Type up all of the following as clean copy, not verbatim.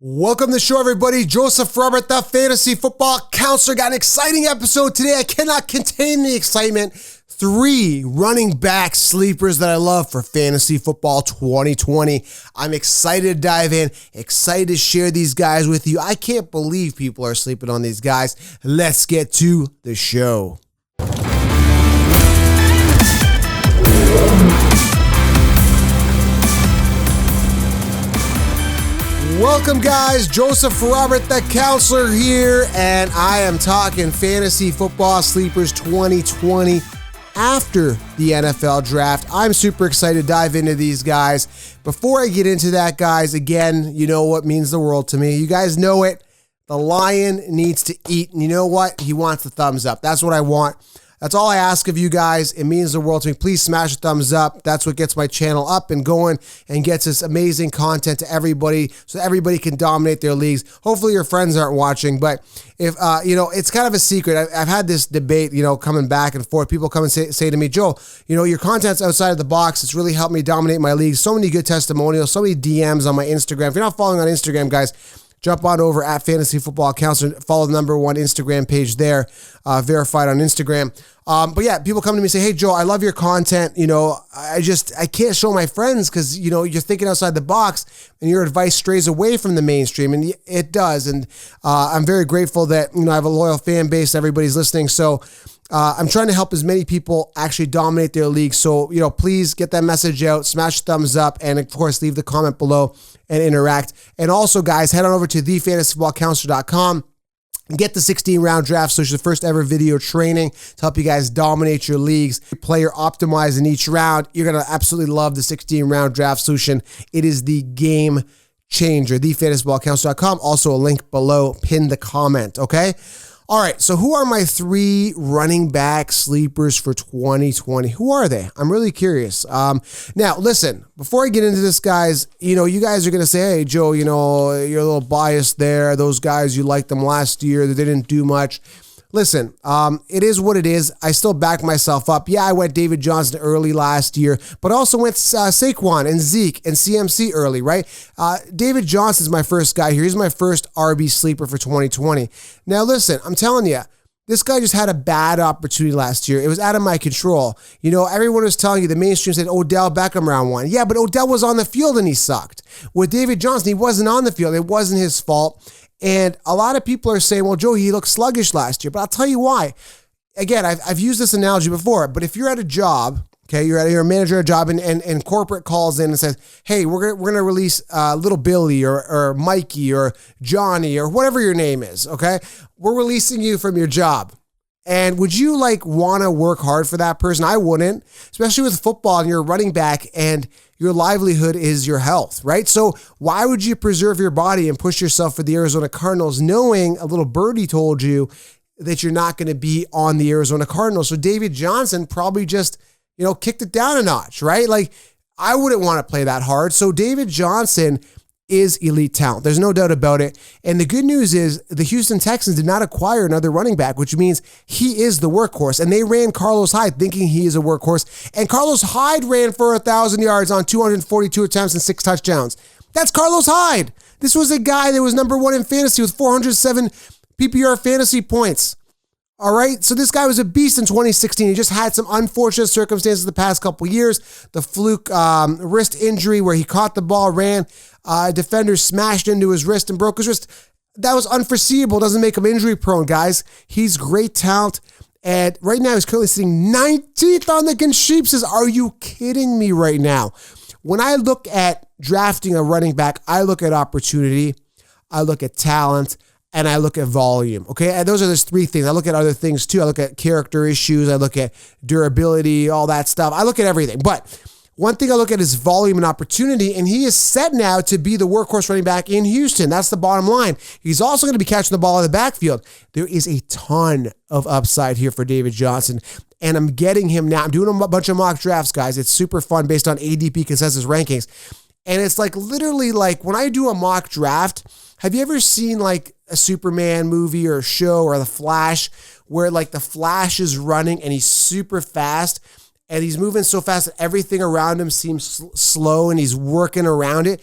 Welcome to the show, everybody. Joseph Robert, the fantasy football counselor. Got an exciting episode today. I cannot contain the excitement. 3 running back sleepers that I love for fantasy football 2020. I'm excited to dive in, excited to share these guys with you. I can't believe people are sleeping on these guys. Let's get to the show. Welcome, guys. Joseph Robert, the counselor here, and I am talking fantasy football sleepers 2020 after the NFL draft. I'm super excited to dive into these guys. Before I get into that, guys, again, you know what means the world to me. You guys know it. The lion needs to eat, and you know what? He wants the thumbs up. That's what I want. That's all I ask of you guys. It means the world to me. Please smash a thumbs up. That's what gets my channel up and going and gets this amazing content to everybody so everybody can dominate their leagues. Hopefully your friends aren't watching, but if, it's kind of a secret. I've had this debate, coming back and forth. People come and say to me, Joe, your content's outside of the box. It's really helped me dominate my league. So many good testimonials, so many DMs on my Instagram. If you're not following on Instagram, guys, jump on over at Fantasy Football Counselor. Follow the #1 Instagram page there, verified on Instagram. But yeah, people come to me and say, hey, Joe, I love your content. I can't show my friends because, you're thinking outside the box and your advice strays away from the mainstream. And it does. And I'm very grateful that, I have a loyal fan base. Everybody's listening. So I'm trying to help as many people actually dominate their league. So, please get that message out, smash thumbs up, and of course, leave the comment below and interact. And also, guys, head on over to thefantasyfootballcounselor.com. Get the 16-round draft solution, the first ever video training to help you guys dominate your leagues. Player optimized in each round. You're going to absolutely love the 16-round draft solution. It is the game changer. Thefantasyfootballcounselor.com. Also a link below. Pin the comment, okay? All right, so who are my 3 running back sleepers for 2020? Who are they? I'm really curious. Now, listen, before I get into this, guys, you guys are going to say, hey, Joe, you're a little biased there. Those guys, you liked them last year. They didn't do much. Listen, it is what it is. I still back myself up. Yeah, I went David Johnson early last year, but also went Saquon and Zeke and CMC early, right? David Johnson's my first guy here. He's my first RB sleeper for 2020. Now, listen, I'm telling you, this guy just had a bad opportunity last year. It was out of my control. Everyone was telling you, the mainstream said Odell Beckham round 1. Yeah, but Odell was on the field and he sucked. With David Johnson, he wasn't on the field. It wasn't his fault. And a lot of people are saying, well, Joe, he looked sluggish last year. But I'll tell you why. Again, I've used this analogy before, but if you're at a job, okay, you're a manager at a job and corporate calls in and says, hey, we're gonna release little Billy or Mikey or Johnny or whatever your name is, okay? We're releasing you from your job. And would you want to work hard for that person? I wouldn't, especially with football and you're a running back and your livelihood is your health, right? So why would you preserve your body and push yourself for the Arizona Cardinals knowing a little birdie told you that you're not going to be on the Arizona Cardinals? So David Johnson probably just, kicked it down a notch, right? I wouldn't want to play that hard. So David Johnson is elite talent. There's no doubt about it. And the good news is the Houston Texans did not acquire another running back, which means he is the workhorse. And they ran Carlos Hyde thinking he is a workhorse. And Carlos Hyde ran for 1,000 yards on 242 attempts and 6 touchdowns. That's Carlos Hyde. This was a guy that was #1 in fantasy with 407 PPR fantasy points. All right, so this guy was a beast in 2016. He just had some unfortunate circumstances the past couple years. The fluke wrist injury where he caught the ball, ran, defender smashed into his wrist and broke his wrist. That was unforeseeable. Doesn't make him injury prone, guys. He's great talent. And right now he's currently sitting 19th on the consensus. Are you kidding me right now? When I look at drafting a running back, I look at opportunity, I look at talent, and I look at volume, okay? And those are just 3 things. I look at other things too. I look at character issues. I look at durability, all that stuff. I look at everything. But one thing I look at is volume and opportunity, and he is set now to be the workhorse running back in Houston. That's the bottom line. He's also going to be catching the ball in the backfield. There is a ton of upside here for David Johnson, and I'm getting him now. I'm doing a bunch of mock drafts, guys. It's super fun based on ADP consensus rankings. And it's literally when I do a mock draft, have you ever seen a Superman movie or a show or The Flash where the Flash is running and he's super fast and he's moving so fast that everything around him seems slow and he's working around it?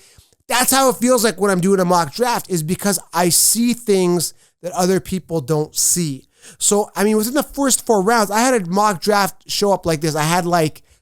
That's how it feels like when I'm doing a mock draft, is because I see things that other people don't see. So, I mean, within the first 4 rounds, I had a mock draft show up like this. I had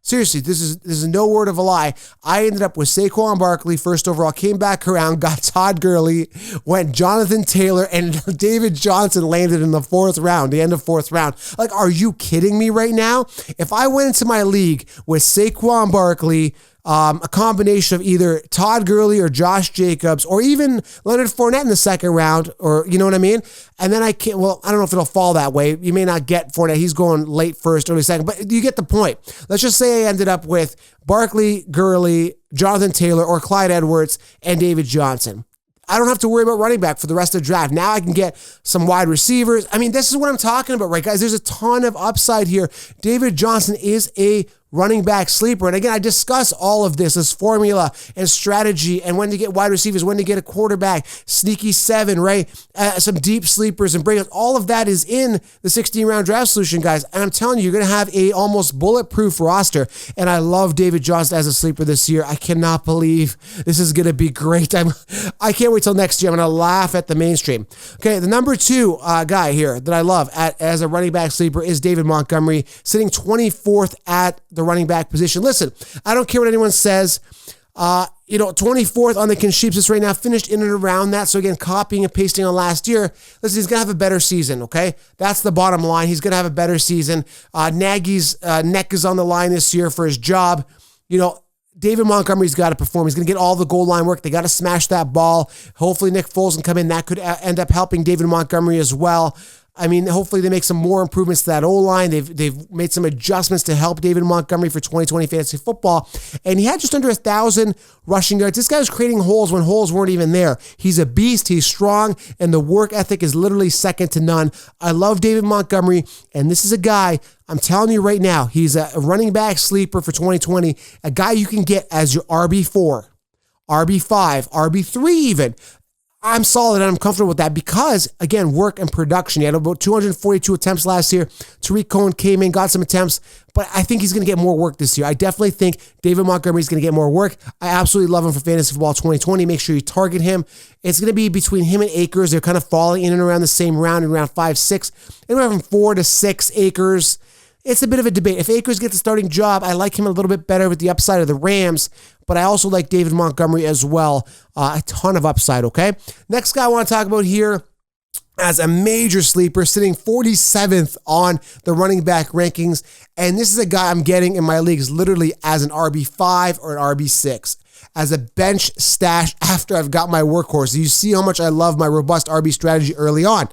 seriously, this is no word of a lie. I ended up with Saquon Barkley first overall, came back around, got Todd Gurley, went Jonathan Taylor, and David Johnson landed in the 4th round, the end of 4th round. Like, are you kidding me right now? If I went into my league with Saquon Barkley, a combination of either Todd Gurley or Josh Jacobs, or even Leonard Fournette in the 2nd round, or you know what I mean? And then I don't know if it'll fall that way. You may not get Fournette. He's going late 1st, early 2nd, but you get the point. Let's just say I ended up with Barkley, Gurley, Jonathan Taylor, or Clyde Edwards, and David Johnson. I don't have to worry about running back for the rest of the draft. Now I can get some wide receivers. I mean, this is what I'm talking about, right, guys? There's a ton of upside here. David Johnson is a running back sleeper. And again, I discuss all of this formula and strategy and when to get wide receivers, when to get a quarterback, sneaky 7, right? Some deep sleepers and breakouts. All of that is in the 16-round draft solution, guys. And I'm telling you, you're going to have a almost bulletproof roster. And I love David Johnson as a sleeper this year. I cannot believe this is going to be great. I can't wait till next year. I'm going to laugh at the mainstream. Okay, the number 2 guy here that I love as a running back sleeper is David Montgomery, sitting 24th at the running back position. Listen, I don't care what anyone says. 24th on the consensus right now, finished in and around that. So again, copying and pasting on last year. Listen, he's going to have a better season, okay? That's the bottom line. He's going to have a better season. Nagy's neck is on the line this year for his job. David Montgomery's got to perform. He's going to get all the goal line work. They got to smash that ball. Hopefully Nick Foles can come in. That could end up helping David Montgomery as well. I mean, hopefully they make some more improvements to that O-line. They've made some adjustments to help David Montgomery for 2020 fantasy football. And he had just under 1,000 rushing yards. This guy was creating holes when holes weren't even there. He's a beast. He's strong. And the work ethic is literally second to none. I love David Montgomery. And this is a guy, I'm telling you right now, he's a running back sleeper for 2020. A guy you can get as your RB4, RB5, RB3 even. I'm solid and I'm comfortable with that because, again, work and production. He had about 242 attempts last year. Tariq Cohen came in, got some attempts, but I think he's going to get more work this year. I definitely think David Montgomery is going to get more work. I absolutely love him for Fantasy Football 2020. Make sure you target him. It's going to be between him and Akers. They're kind of falling in and around the same round, in round 5, 6, anywhere from 4 to 6 Akers. It's a bit of a debate. If Akers gets a starting job, I like him a little bit better with the upside of the Rams, but I also like David Montgomery as well. A ton of upside, okay? Next guy I want to talk about here as a major sleeper, sitting 47th on the running back rankings, and this is a guy I'm getting in my leagues literally as an RB5 or an RB6, as a bench stash after I've got my workhorse. You see how much I love my robust RB strategy early on.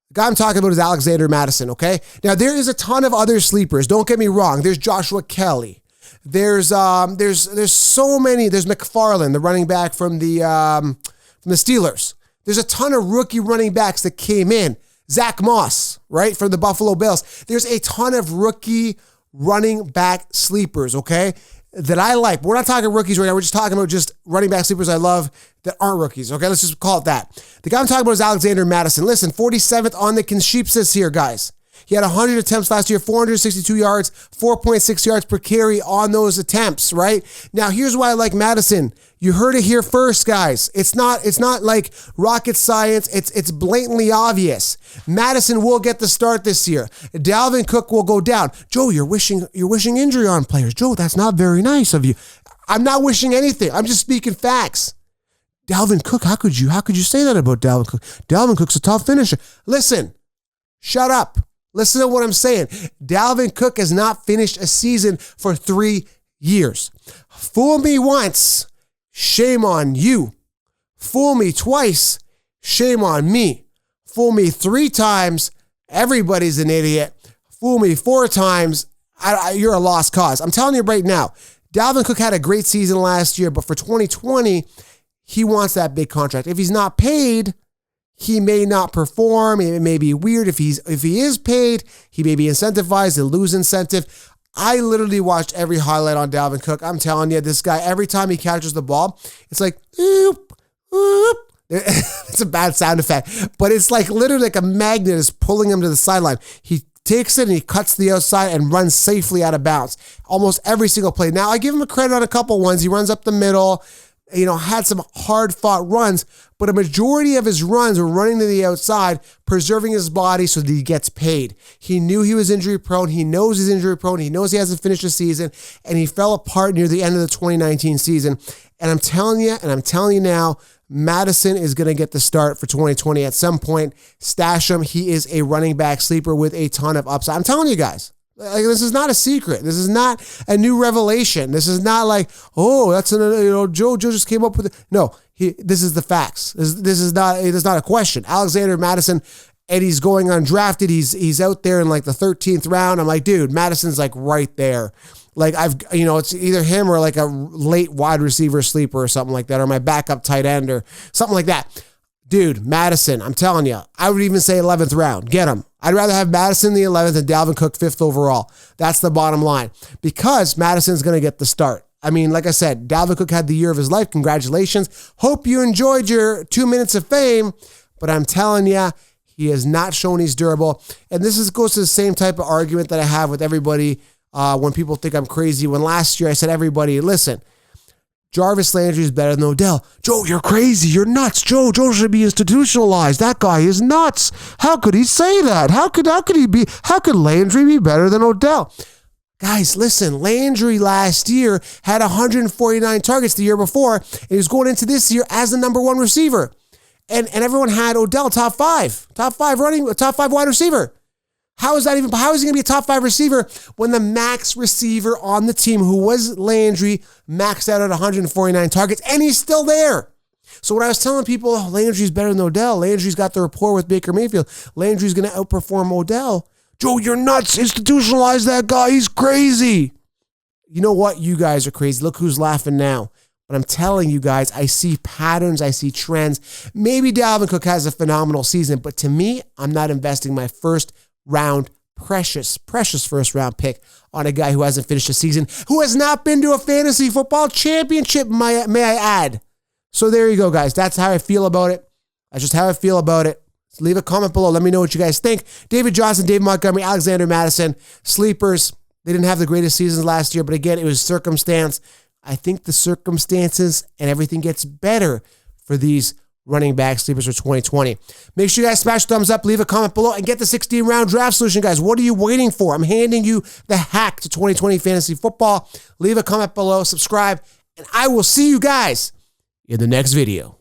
The guy I'm talking about is Alexander Madison, okay? Now, there is a ton of other sleepers. Don't get me wrong. There's Joshua Kelly. There's so many. There's McFarland, the running back from the Steelers. There's a ton of rookie running backs that came in. Zach Moss, right, from the Buffalo Bills. There's a ton of rookie running back sleepers, okay, that I like. We're not talking rookies right now. We're just talking about just running back sleepers I love that aren't rookies, okay? Let's just call it that. The guy I'm talking about is Alexander Madison. Listen, 47th on the consensus here, guys. He had 100 attempts last year, 462 yards, 4.6 yards per carry on those attempts, right? Now, here's why I like Madison. You heard it here first, guys. It's not like rocket science. It's blatantly obvious. Madison will get the start this year. Dalvin Cook will go down. Joe, you're wishing injury on players. Joe, that's not very nice of you. I'm not wishing anything. I'm just speaking facts. Dalvin Cook, how could you say that about Dalvin Cook? Dalvin Cook's a tough finisher. Listen, shut up. Listen to what I'm saying. Dalvin Cook has not finished a season for 3 years. Fool me once, shame on you. Fool me twice, shame on me. Fool me 3 times, everybody's an idiot. Fool me 4 times, you're a lost cause. I'm telling you right now, Dalvin Cook had a great season last year, but for 2020, he wants that big contract. If he's not paid, he may not perform. It may be weird. If he is paid, he may be incentivized and lose incentive. I literally watched every highlight on Dalvin Cook. I'm telling you, this guy, every time he catches the ball, it's like, oop, oop. It's a bad sound effect, but it's like literally like a magnet is pulling him to the sideline. He takes it and he cuts to the outside and runs safely out of bounds. Almost every single play. Now, I give him a credit on a couple ones. He runs up the middle. had some hard-fought runs, but a majority of his runs were running to the outside, preserving his body so that he gets paid. He knew he was injury-prone. He knows he's injury-prone. He knows he hasn't finished the season, and he fell apart near the end of the 2019 season. And I'm telling you now, Madison is going to get the start for 2020 at some point. Stash him. He is a running back sleeper with a ton of upside. I'm telling you guys. Like, this is not a secret. This is not a new revelation. This is not like, oh, that's Joe just came up with it. No, this is the facts. This is not a question. Alexander Madison, and he's going undrafted. He's out there in like the 13th round. I'm like, dude, Madison's like right there. Like it's either him or like a late wide receiver sleeper or something like that, or my backup tight end or something like that. Dude, Madison, I'm telling you, I would even say 11th round. Get him. I'd rather have Madison in the 11th and Dalvin Cook 5th overall. That's the bottom line. Because Madison's going to get the start. I mean, like I said, Dalvin Cook had the year of his life. Congratulations. Hope you enjoyed your 2 minutes of fame. But I'm telling you, he has not shown he's durable. And this goes to the same type of argument that I have with everybody when people think I'm crazy. When last year I said, everybody, listen, Jarvis Landry is better than Odell. Joe, you're crazy. You're nuts. Joe should be institutionalized. That guy is nuts. How could he say that? How could Landry be better than Odell? Guys, listen, Landry last year had 149 targets the year before, and he was going into this year as the number one receiver. And everyone had Odell top five wide receiver. How is he going to be a top 5 receiver when the max receiver on the team, who was Landry, maxed out at 149 targets, and he's still there? So when I was telling people, oh, Landry's better than Odell, Landry's got the rapport with Baker Mayfield, Landry's going to outperform Odell. Joe, you're nuts. Institutionalize that guy. He's crazy. You know what? You guys are crazy. Look who's laughing now. But I'm telling you guys, I see patterns. I see trends. Maybe Dalvin Cook has a phenomenal season, but to me, I'm not investing my first round, precious first round pick on a guy who hasn't finished a season, who has not been to a fantasy football championship, may I add. So there you go, guys. That's how I feel about it. That's just how I feel about it. So leave a comment below. Let me know what you guys think. David Johnson, David Montgomery, Alexander Madison, sleepers. They didn't have the greatest seasons last year, but again, it was circumstance. I think the circumstances and everything gets better for these running back sleepers for 2020. Make sure you guys smash thumbs up, leave a comment below, and get the 16-round draft solution, guys. What are you waiting for? I'm handing you the hack to 2020 fantasy football. Leave a comment below, subscribe, and I will see you guys in the next video.